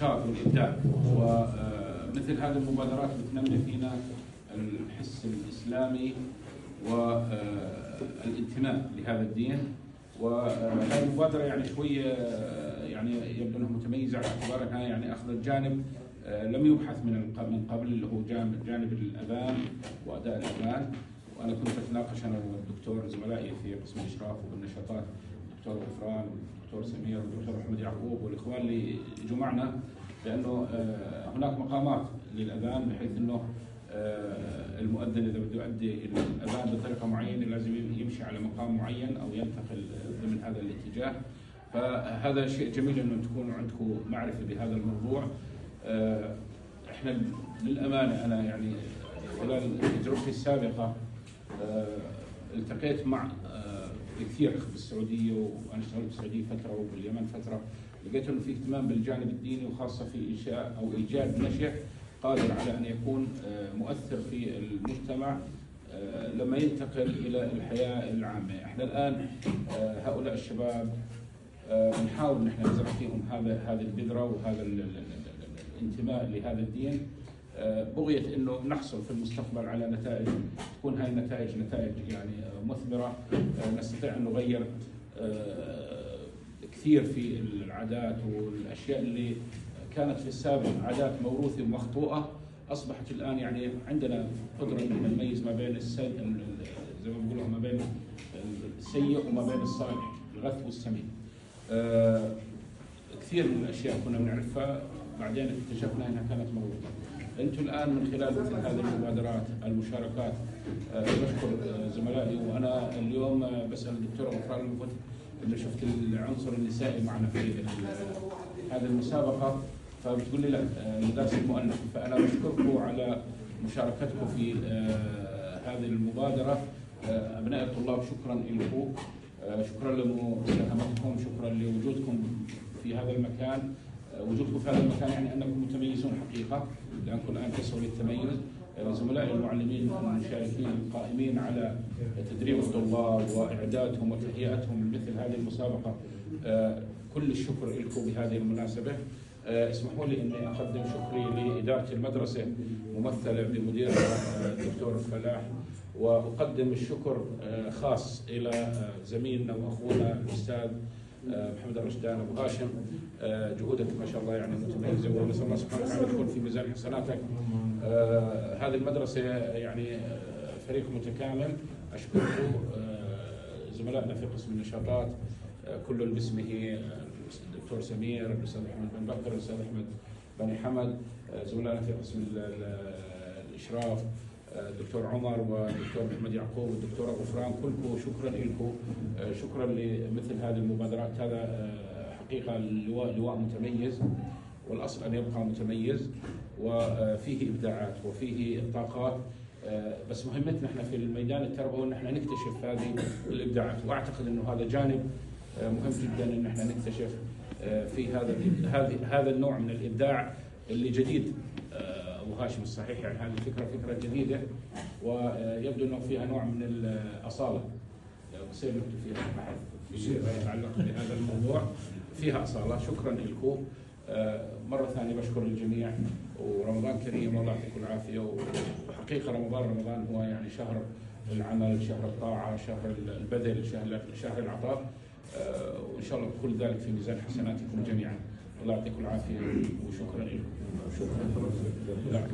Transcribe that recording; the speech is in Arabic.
النشاط والإبداع. ومثل هذه المبادرات بتنمي فينا الحس الإسلامي والانتماء لهذا الدين. وهذه المبادرة يعني شوية يعني يبدو أنها متميزة على اعتبار أنها يعني أخذت جانب لم يبحث من قبل، اللي هو جانب الأذان وأداء الأذان. وأنا كنت أتناقش أنا والدكتور زملائي في قسم الإشراف وبالنشاطات، الدكتور غفران والدكتور سمير والدكتور أحمد يعقوب والإخوان اللي جمعنا، لأنه هناك مقامات للأذان، بحيث أنه المؤذن إذا بده يؤدي الأذان بطريقة معينة لازم يمشي على مقام معين أو ينتقل ضمن هذا الاتجاه. فهذا شيء جميل أنه تكونوا عندكم معرفة بهذا الموضوع. احنا للأمانة أنا يعني خلال تجربتي السابقة التقيت مع كثير بالسعودية، وأنا اشتغلت بالسعودية فترة وباليمن فترة، لقيت أنه في اهتمام بالجانب الديني، وخاصة في إنشاء أو إيجاد نشء قادر على أن يكون مؤثر في المجتمع لما ينتقل إلى الحياة العامة. احنا الآن هؤلاء الشباب نحاول نحن نزرع فيهم هذه البذرة وهذا الانتماء لهذا الدين، بغية انه نحصل في المستقبل على نتائج تكون هاي النتائج نتائج يعني مثمرة، نستطيع ان نغير كثير في العادات والاشياء اللي كانت في السابق عادات موروثة ومخطوئة، اصبحت الان يعني عندنا قدرة ان نميز ما بين زي ما بيقولوا ما بين السيء وما بين الصالح، الغث والسمين. كثير من الاشياء كنا بنعرفها بعدين اكتشفنا انها كانت موجوده. انتم الان من خلال مثل هذه المبادرات المشاركات بشكر زملائي، وانا اليوم بسال الدكتوره غفران انه شفت العنصر النسائي معنا في هذه المسابقه، فبتقول لي لا مدرسه المؤنث، فانا بشكركم على مشاركتكم في هذه المبادره. ابناء الطلاب شكرا لكم، شكرا لمساهمتكم، شكرا لوجودكم في هذا المكان. وجودكم في هذا المكان يعني انكم متميزون حقيقه، لانكم الان تسعوا للتميز. زملائي المعلمين المشاركين القائمين على تدريب الطلاب واعدادهم وتهيئتهم لمثل هذه المسابقه، كل الشكر لكم بهذه المناسبه. اسمحوا لي اني اقدم شكري لاداره المدرسه ممثله بمديرها الدكتور فلاح، واقدم الشكر خاص الى زميلنا واخونا الاستاذ محمد الرشدان ابو هاشم. جهودك ما شاء الله يعني متميزه، ونسال الله سبحانه وتعالى تكون في ميزان حسناتك. هذه المدرسه يعني فريق متكامل. اشكركم زملائنا في قسم النشاطات كل باسمه، الدكتور سمير، الاستاذ محمد بن بكر، الاستاذ احمد بني حمد، زملائنا في قسم الاشراف الدكتور عمر والدكتور محمد يعقوب والدكتوره غفران، كلكم شكرا لكم. شكرا لمثل هذه المبادرات. هذا حقيقه لواء متميز، والاصل ان يبقى متميز وفيه ابداعات وفيه طاقات، بس مهمتنا احنا في الميدان التربوي ان احنا نكتشف هذه الابداعات، واعتقد انه هذا جانب مهم جدا ان احنا نكتشف في هذا النوع من الابداع اللي جديد. ابو هاشم الصحيح يعني هذه فكره جديده، ويبدو انه فيها نوع من الاصاله. بصير نكتب فيها بحث شيء يتعلق بهذا الموضوع، فيها اصاله. شكرا لكم مره ثانيه، بشكر الجميع، ورمضان كريم والله يعطيكم العافيه. وحقيقه رمضان هو يعني شهر العمل، شهر الطاعه، شهر البذل، شهر العطاء، وان شاء الله كل ذلك في ميزان حسناتكم جميعا. الله يعطيكم العافيه وشكرا لكم. شكرا.